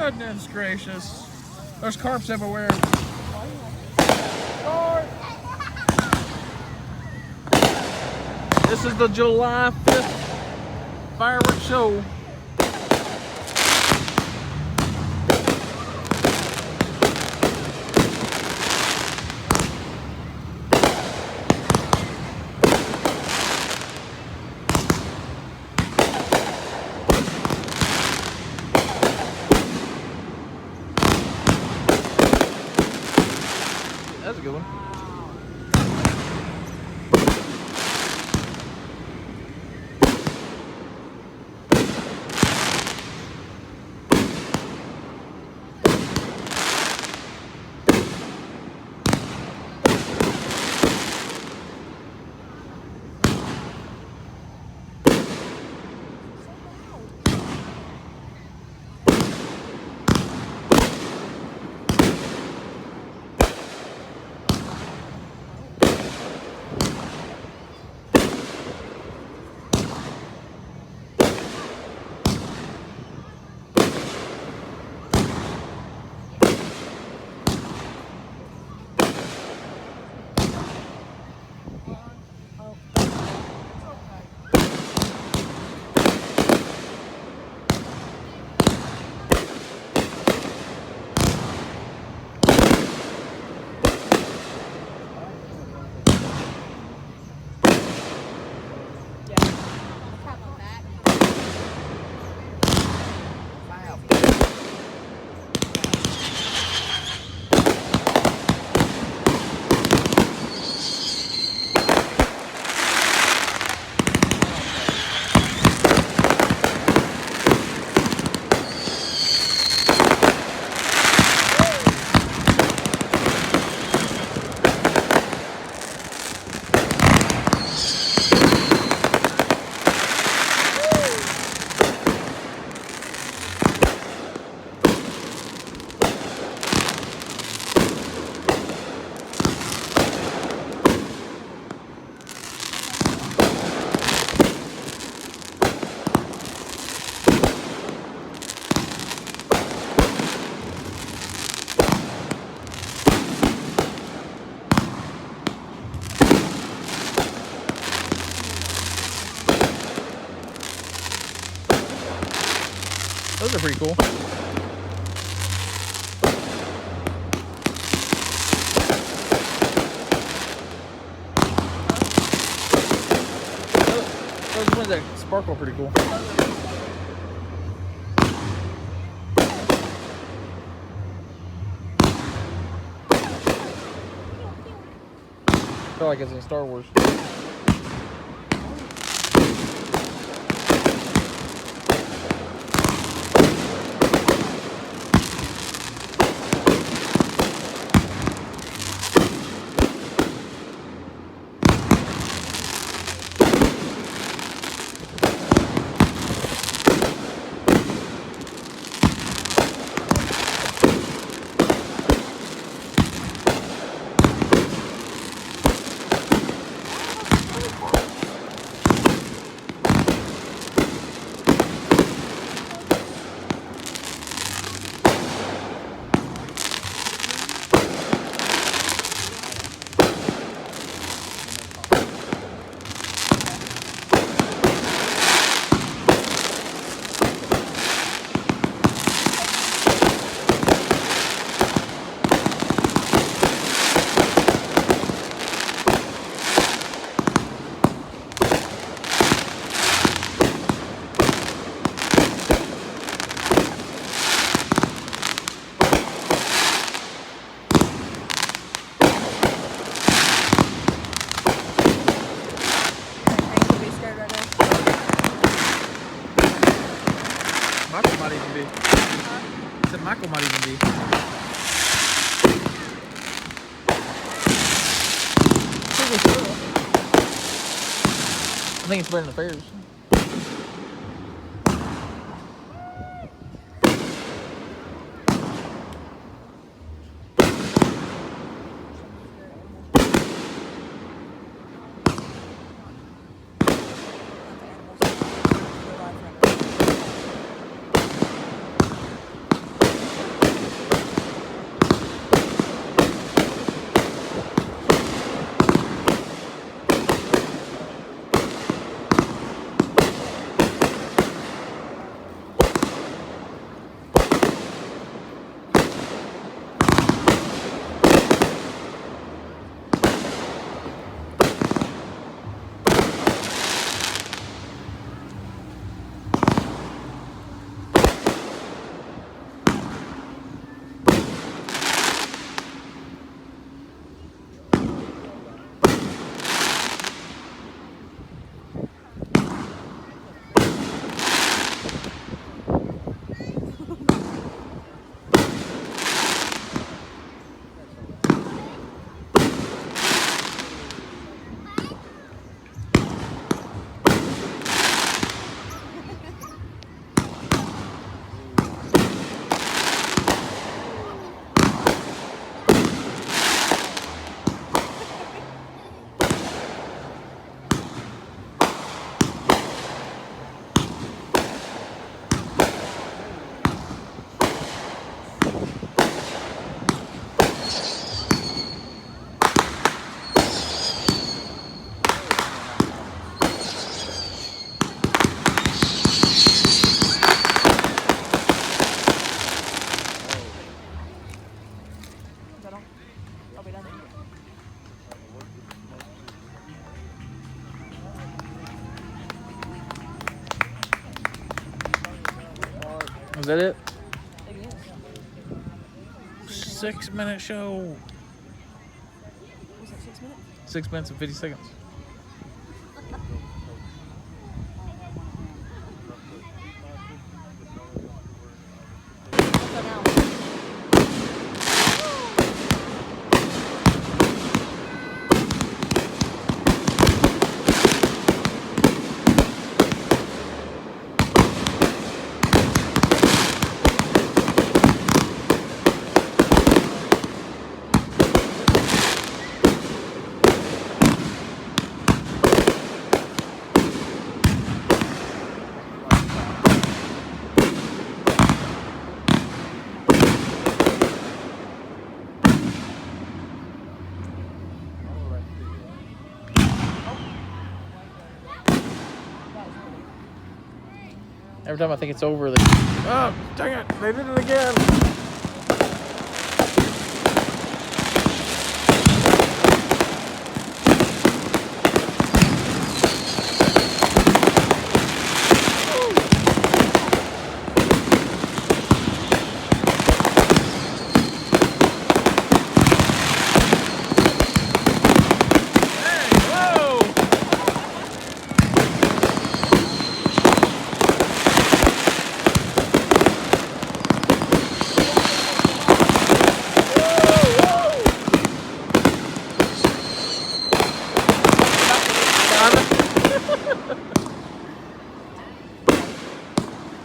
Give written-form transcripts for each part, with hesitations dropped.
Goodness gracious. There's carps everywhere. This is the July 5th fireworks show. That's a good one. Those are pretty cool. Those ones that sparkle are pretty cool. I feel like it's in Star Wars. Michael might even be. I said Michael might even be. I think it's better than the fairs. that it? It is. 6-minute show. Was that 6 minutes? 6 minutes and 50 seconds. What's that now? Every time I think it's over, they... Oh, dang it! They did it again!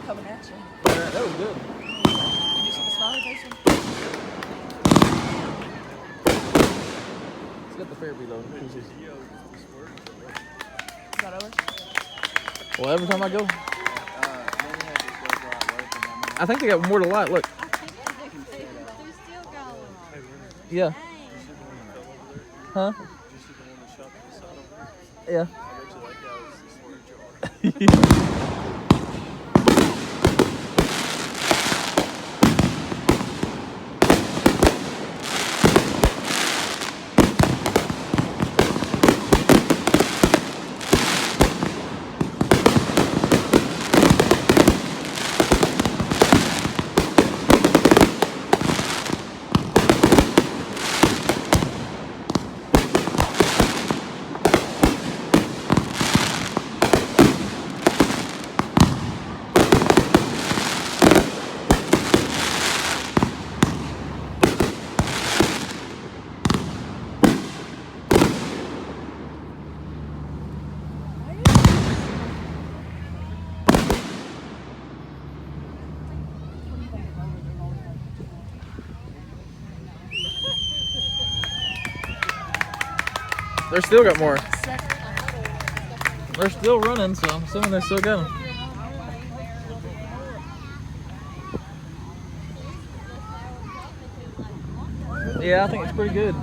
Coming at you. That was good. Did you see the smiley face one? Let's get the Fairby though. Is that over? Well, every time I go, I think they got more to light. Look. Yeah. Huh? Yeah. They're still got more. They're still running, so I'm assuming they're still going. Yeah, I think it's pretty good.